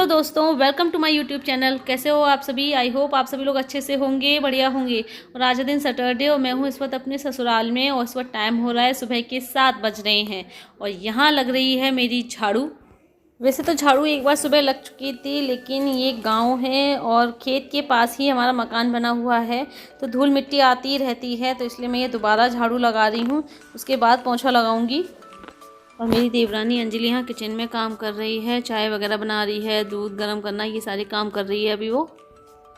दोस्तों, welcome to my YouTube channel. कैसे हो आप सभी? आई होप आप सभी लोग अच्छे से होंगे, बढ़िया होंगे। और आज दिन सैटरडे और मैं हूँ इस वक्त अपने ससुराल में और इस वक्त टाइम हो रहा है सुबह के 7 बज रहे हैं और यहाँ लग रही है मेरी झाड़ू। वैसे तो झाड़ू एक बार सुबह लग चुकी थी, लेकिन ये गांव है और खेत के पास ही हमारा मकान बना हुआ है तो धूल मिट्टी आती रहती है, तो इसलिए मैं ये दोबारा झाड़ू लगा रही हूँ। उसके बाद पोंछा लगाऊंगी। और मेरी देवरानी अंजलि यहाँ किचन में काम कर रही है, चाय वगैरह बना रही है, दूध गर्म करना, ये सारे काम कर रही है अभी वो।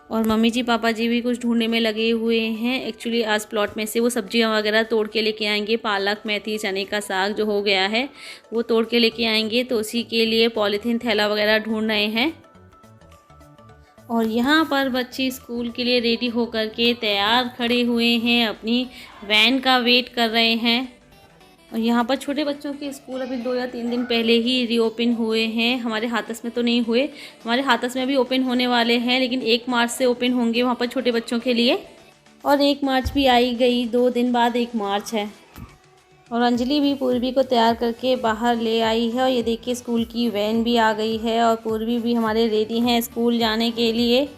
और मम्मी जी पापा जी भी कुछ ढूंढने में लगे हुए हैं। एक्चुअली आज प्लॉट में से वो सब्जियां वगैरह तोड़ के लेके आएंगे। पालक, मेथी, चने का साग जो हो गया है वो तोड़ के लेके आएंगे, तो उसी के लिए पॉलीथीन थैला वगैरह ढूंढ रहे हैं। और यहाँ पर बच्चे स्कूल के लिए रेडी होकर के तैयार खड़े हुए हैं, अपनी वैन का वेट कर रहे हैं। और यहाँ पर छोटे बच्चों के स्कूल अभी 2 या 3 दिन पहले ही रीओपन हुए हैं। हमारे हाथस में तो नहीं हुए, हमारे हाथस में भी ओपन होने वाले हैं, लेकिन 1 मार्च से ओपन होंगे वहाँ पर छोटे बच्चों के लिए। और 1 मार्च भी आई गई, 2 दिन बाद 1 मार्च है। और अंजलि भी पूर्वी को तैयार करके बाहर ले आई है। और ये देखिए स्कूल की वैन भी आ गई है और पूर्वी भी हमारे रेडी हैं स्कूल जाने के लिए।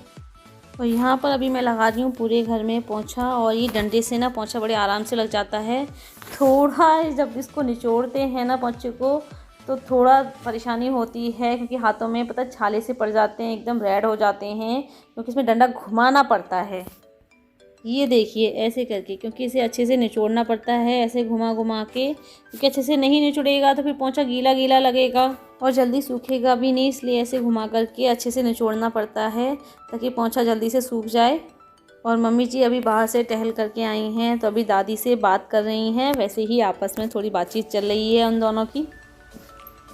और यहाँ पर अभी मैं लगा रही हूँ पूरे घर में पोंछा, और ये डंडे से ना पोंछा बड़े आराम से लग जाता है। थोड़ा जब इसको निचोड़ते हैं ना पोंछे को, तो थोड़ा परेशानी होती है, क्योंकि हाथों में पता छाले से पड़ जाते हैं, एकदम रेड हो जाते हैं, क्योंकि इसमें डंडा घुमाना पड़ता है। ये देखिए ऐसे करके, क्योंकि इसे अच्छे से निचोड़ना पड़ता है, ऐसे घुमा घुमा के, क्योंकि अच्छे से नहीं निचोड़ेगा तो फिर पोंछा गीला गीला लगेगा और जल्दी सूखेगा भी नहीं, इसलिए ऐसे घुमा करके अच्छे से निचोड़ना पड़ता है ताकि पोंछा जल्दी से सूख जाए। और मम्मी जी अभी बाहर से टहल करके आई हैं, तो अभी दादी से बात कर रही हैं। वैसे ही आपस में थोड़ी बातचीत चल रही है उन दोनों की।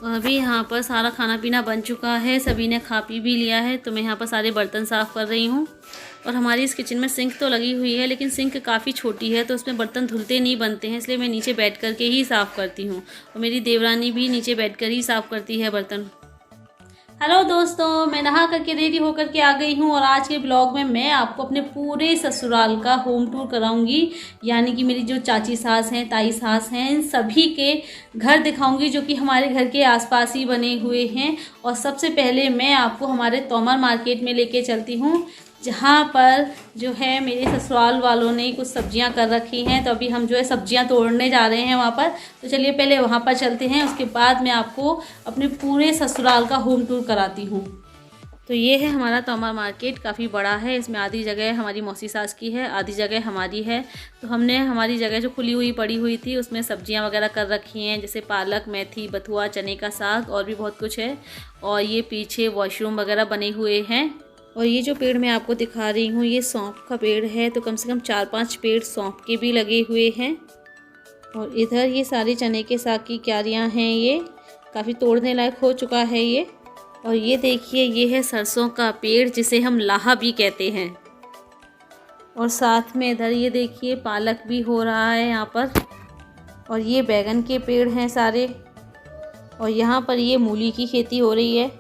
और अभी यहाँ पर सारा खाना पीना बन चुका है, सभी ने खा पी भी लिया है, तो मैं यहाँ पर सारे बर्तन साफ़ कर रही हूँ। और हमारी इस किचन में सिंक तो लगी हुई है, लेकिन सिंक काफ़ी छोटी है तो उसमें बर्तन धुलते नहीं बनते हैं, इसलिए मैं नीचे बैठ कर के ही साफ़ करती हूँ। और मेरी देवरानी भी नीचे बैठ कर ही साफ़ करती है बर्तन। हेलो दोस्तों, मैं नहा करके रेडी होकर के आ गई हूँ और आज के ब्लॉग में मैं आपको अपने पूरे ससुराल का होम टूर कराऊंगी। यानी कि मेरी जो चाची सास हैं, ताई सास हैं, इन सभी के घर दिखाऊंगी जो कि हमारे घर के आसपास ही बने हुए हैं। और सबसे पहले मैं आपको हमारे तोमर मार्केट में लेके चलती हूँ, जहाँ पर जो है मेरे ससुराल वालों ने कुछ सब्जियां कर रखी हैं, तो अभी हम जो है सब्जियां तोड़ने जा रहे हैं वहाँ पर। तो चलिए पहले वहाँ पर चलते हैं, उसके बाद मैं आपको अपने पूरे ससुराल का होम टूर कराती हूँ। तो ये है हमारा तोमर मार्केट, काफ़ी बड़ा है। इसमें आधी जगह हमारी मौसी सास की है, आधी जगह हमारी है। तो हमने हमारी जगह जो खुली हुई पड़ी हुई थी उसमें सब्जियां वगैरह कर रखी हैं, जैसे पालक, मेथी, बथुआ, चने का साग और भी बहुत कुछ है। और ये पीछे वॉशरूम वगैरह बने हुए हैं। और ये जो पेड़ मैं आपको दिखा रही हूँ ये सौंफ का पेड़ है, तो कम से कम 4-5 पेड़ सौंफ के भी लगे हुए हैं। और इधर ये सारे चने के साग की क्यारियाँ हैं, ये काफ़ी तोड़ने लायक हो चुका है ये। और ये देखिए ये है सरसों का पेड़, जिसे हम लाहा भी कहते हैं। और साथ में इधर ये देखिए पालक भी हो रहा है यहाँ पर। और ये बैगन के पेड़ हैं सारे। और यहाँ पर ये मूली की खेती हो रही है।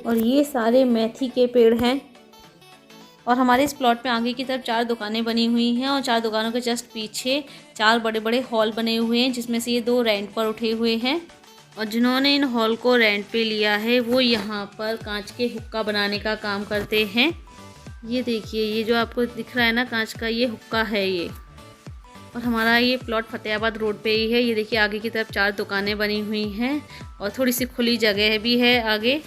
और ये सारे मेथी के पेड़ हैं। और हमारे इस प्लॉट में आगे की तरफ 4 दुकानें बनी हुई हैं और 4 दुकानों के जस्ट पीछे 4 बड़े बड़े हॉल बने हुए हैं, जिसमें से ये 2 रेंट पर उठे हुए हैं। और जिन्होंने इन हॉल को रेंट पे लिया है वो यहाँ पर कांच के हुक्का बनाने का काम करते हैं। ये देखिए ये जो आपको दिख रहा है ना कांच का, ये हुक्का है ये। और हमारा ये प्लॉट फतेहाबाद रोड पे ही है। ये देखिए आगे की तरफ 4 दुकानें बनी हुई हैं और थोड़ी सी खुली जगह भी है आगे।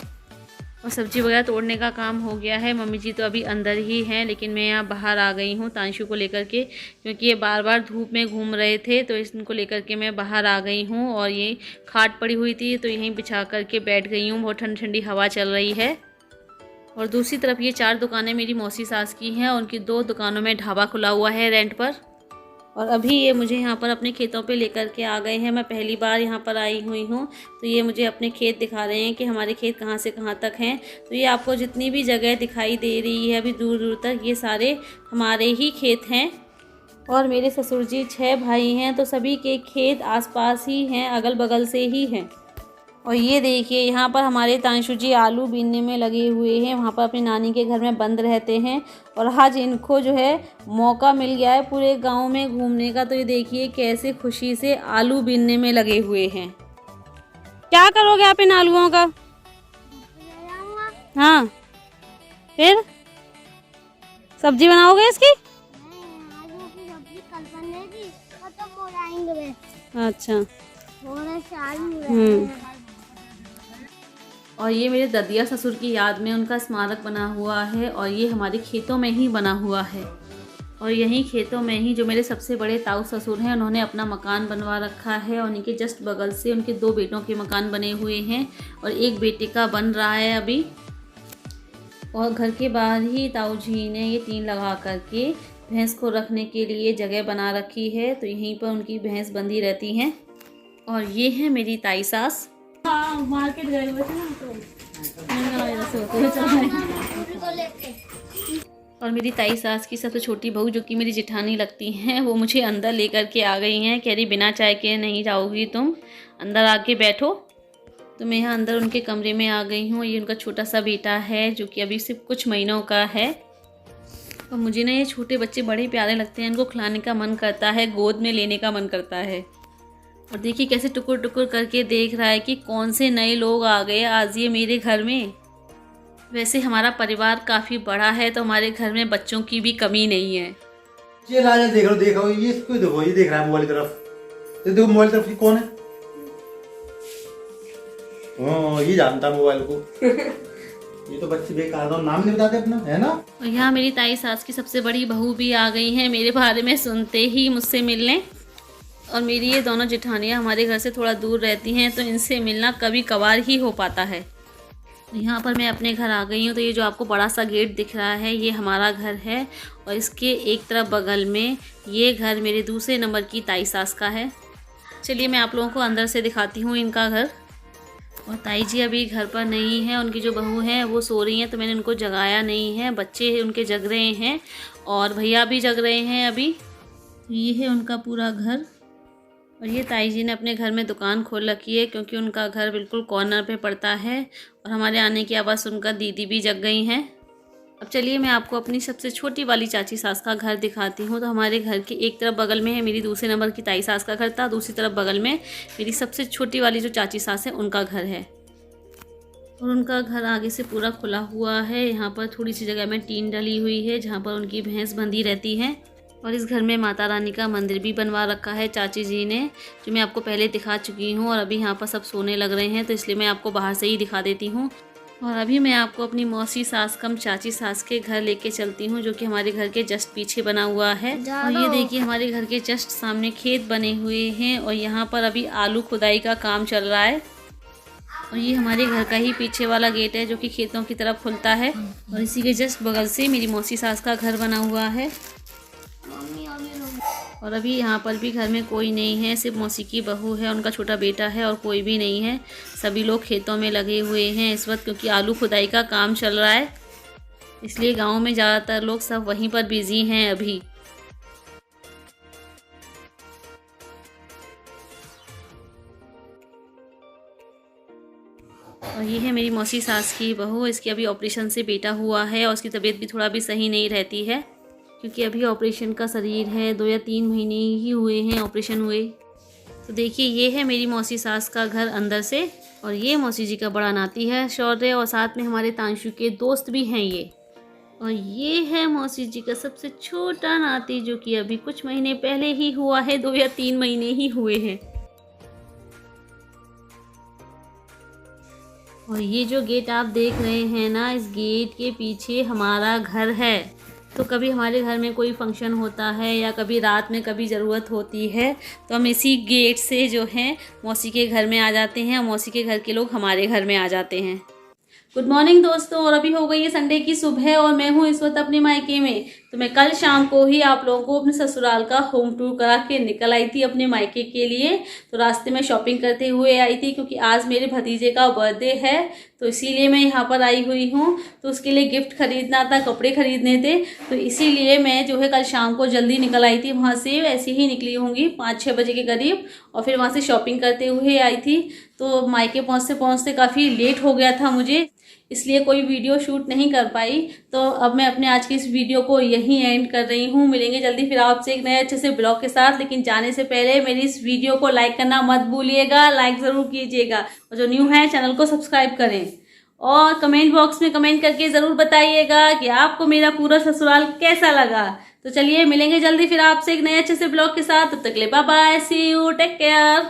और सब्ज़ी वगैरह तोड़ने का काम हो गया है। मम्मी जी तो अभी अंदर ही हैं, लेकिन मैं यहाँ बाहर आ गई हूँ तांशु को लेकर के, क्योंकि ये बार बार धूप में घूम रहे थे, तो इनको लेकर के मैं बाहर आ गई हूँ। और ये खाट पड़ी हुई थी तो यहीं बिछा करके बैठ गई हूँ, बहुत ठंडी ठंडी हवा चल रही है। और दूसरी तरफ ये 4 दुकानें मेरी मौसी सास की हैं और उनकी 2 दुकानों में ढाबा खुला हुआ है रेंट पर। और अभी ये मुझे यहाँ पर अपने खेतों पे लेकर के आ गए हैं। मैं पहली बार यहाँ पर आई हुई हूँ, तो ये मुझे अपने खेत दिखा रहे हैं कि हमारे खेत कहाँ से कहाँ तक हैं। तो ये आपको जितनी भी जगह दिखाई दे रही है अभी दूर दूर तक, ये सारे हमारे ही खेत हैं। और मेरे ससुर जी 6 भाई हैं, तो सभी के खेत आसपास ही हैं, अगल बगल से ही हैं। और ये देखिए यहाँ पर हमारे तांशु जी आलू बीनने में लगे हुए हैं, वहाँ पर अपनी नानी के घर में बंद रहते हैं। और आज इनको जो है मौका मिल गया है पूरे गांव में घूमने का, तो ये देखिए कैसे खुशी से आलू बीनने में लगे हुए हैं। क्या करोगे आप इन आलूओं का? हाँ, फिर सब्जी बनाओगे इसकी? अच्छा। और ये मेरे ददिया ससुर की याद में उनका स्मारक बना हुआ है और ये हमारे खेतों में ही बना हुआ है। और यहीं खेतों में ही जो मेरे सबसे बड़े ताऊ ससुर हैं उन्होंने अपना मकान बनवा रखा है और उनके जस्ट बगल से उनके 2 बेटों के मकान बने हुए हैं और एक बेटे का बन रहा है अभी। और घर के बाहर ही ताऊ जी ने ये टीन लगा करके भैंस को रखने के लिए जगह बना रखी है, तो यहीं पर उनकी भैंस बंधी रहती हैं। और ये है मेरी ताई सास। हाँ, मार्केट गए हुए थे ना और मेरी ताई सास की सबसे छोटी बहू जो कि मेरी जेठानी लगती हैं, वो मुझे अंदर लेकर के आ गई हैं। कह रही बिना चाय के नहीं जाओगी तुम, अंदर आके बैठो। तो मैं यहाँ अंदर उनके कमरे में आ गई हूँ। ये उनका छोटा सा बेटा है जो कि अभी सिर्फ कुछ महीनों का है। और मुझे ना ये छोटे बच्चे बड़े प्यारे लगते हैं, इनको खिलाने का मन करता है, गोद में लेने का मन करता है। और देखिए कैसे टुकुर टुकुर करके देख रहा है कि कौन से नए लोग आ गए आज ये मेरे घर में। वैसे हमारा परिवार काफ़ी बड़ा है तो हमारे घर में बच्चों की भी कमी नहीं है। ये राजा देखो ये इसको देखो, ये देख रहा है मोबाइल की तरफ। ये देखो मोबाइल की तरफ कौन है? हाँ, ये जानता मोबाइल को। ये तो बच्चे बेकार दो, नाम नहीं बताते अपना, है ना। और यहाँ मेरी ताई सास की सबसे बड़ी बहू भी आ गई हैं मेरे बारे में सुनते ही मुझसे मिलने। और मेरी ये दोनों जेठानियाँ हमारे घर से थोड़ा दूर रहती हैं तो इनसे मिलना कभी कभार ही हो पाता है। यहाँ पर मैं अपने घर आ गई हूँ। तो ये जो आपको बड़ा सा गेट दिख रहा है ये हमारा घर है और इसके एक तरफ बगल में ये घर मेरे दूसरे नंबर की ताई सास का है। चलिए मैं आप लोगों को अंदर से दिखाती हूँ इनका घर। और ताई जी अभी घर पर नहीं है, उनकी जो बहू है वो सो रही हैं तो मैंने उनको जगाया नहीं है। बच्चे उनके जग रहे हैं और भैया भी जग रहे हैं अभी। ये है उनका पूरा घर। और ये ताई जी ने अपने घर में दुकान खोल रखी है क्योंकि उनका घर बिल्कुल कॉर्नर पे पड़ता है। और हमारे आने की आवाज़ सुनकर दीदी भी जग गई हैं। अब चलिए मैं आपको अपनी सबसे छोटी वाली चाची सास का घर दिखाती हूँ। तो हमारे घर के एक तरफ बगल में है मेरी दूसरे नंबर की ताई सास का घर था, दूसरी तरफ बगल में मेरी सबसे छोटी वाली जो चाची सास है उनका घर है। और उनका घर आगे से पूरा खुला हुआ है। यहाँ पर थोड़ी सी जगह में टीन डली हुई है जहाँ पर उनकी भैंस बंधी रहती हैं। और इस घर में माता रानी का मंदिर भी बनवा रखा है चाची जी ने, जो मैं आपको पहले दिखा चुकी हूँ। और अभी यहाँ पर सब सोने लग रहे हैं तो इसलिए मैं आपको बाहर से ही दिखा देती हूँ। और अभी मैं आपको अपनी मौसी सास कम चाची सास के घर लेके चलती हूँ जो कि हमारे घर के जस्ट पीछे बना हुआ है। और ये देखिए हमारे घर के जस्ट सामने खेत बने हुए हैं और यहाँ पर अभी आलू खुदाई का काम चल रहा है। और ये हमारे घर का ही पीछे वाला गेट है जो कि खेतों की तरफ खुलता है। और इसी के जस्ट बगल से मेरी मौसी सास का घर बना हुआ है। और अभी यहाँ पर भी घर में कोई नहीं है, सिर्फ मौसी की बहू है, उनका छोटा बेटा है और कोई भी नहीं है। सभी लोग खेतों में लगे हुए हैं इस वक्त क्योंकि आलू खुदाई का काम चल रहा है, इसलिए गांव में ज़्यादातर लोग सब वहीं पर बिजी हैं अभी। और ये है मेरी मौसी सास की बहू। इसकी अभी ऑपरेशन से बेटा हुआ है और उसकी तबीयत भी थोड़ा भी सही नहीं रहती है क्योंकि अभी ऑपरेशन का शरीर है, 2 या 3 महीने ही हुए हैं ऑपरेशन हुए। तो देखिए ये है मेरी मौसी सास का घर अंदर से। और ये मौसी जी का बड़ा नाती है शौर्य और साथ में हमारे तांशु के दोस्त भी हैं ये। और ये है मौसी जी का सबसे छोटा नाती जो कि अभी कुछ महीने पहले ही हुआ है, 2 या 3 महीने ही हुए हैं। और ये जो गेट आप देख रहे हैं ना, इस गेट के पीछे हमारा घर है। तो कभी हमारे घर में कोई फंक्शन होता है या कभी रात में कभी ज़रूरत होती है तो हम इसी गेट से जो है मौसी के घर में आ जाते हैं और मौसी के घर के लोग हमारे घर में आ जाते हैं। गुड मॉर्निंग दोस्तों। और अभी हो गई है संडे की सुबह और मैं हूँ इस वक्त अपने मायके में। तो मैं कल शाम को ही आप लोगों को अपने ससुराल का होम टूर करा के निकल आई थी अपने मायके के लिए। तो रास्ते में शॉपिंग करते हुए आई थी क्योंकि आज मेरे भतीजे का बर्थडे है, तो इसीलिए मैं यहाँ पर आई हुई हूँ। तो उसके लिए गिफ्ट खरीदना था, कपड़े खरीदने थे, तो इसीलिए मैं जो है कल शाम को जल्दी निकल आई थी वहाँ से। ऐसे ही निकली होंगी 5-6 बजे के करीब और फिर वहाँ से शॉपिंग करते हुए आई थी। तो मायके पहुँचते पहुँचते काफ़ी लेट हो गया था मुझे, इसलिए कोई वीडियो शूट नहीं कर पाई। तो अब मैं अपने आज की इस वीडियो को यहीं एंड कर रही हूँ। मिलेंगे जल्दी फिर आपसे एक नए अच्छे से ब्लॉग के साथ, लेकिन जाने से पहले मेरी इस वीडियो को लाइक करना मत भूलिएगा, लाइक ज़रूर कीजिएगा, और जो न्यू है चैनल को सब्सक्राइब करें, और कमेंट बॉक्स में कमेंट करके ज़रूर बताइएगा कि आपको मेरा पूरा ससुराल कैसा लगा। तो चलिए मिलेंगे जल्दी फिर आपसे एक नए अच्छे से ब्लॉग के साथ। तब तक के लिए bye bye, see you, take care.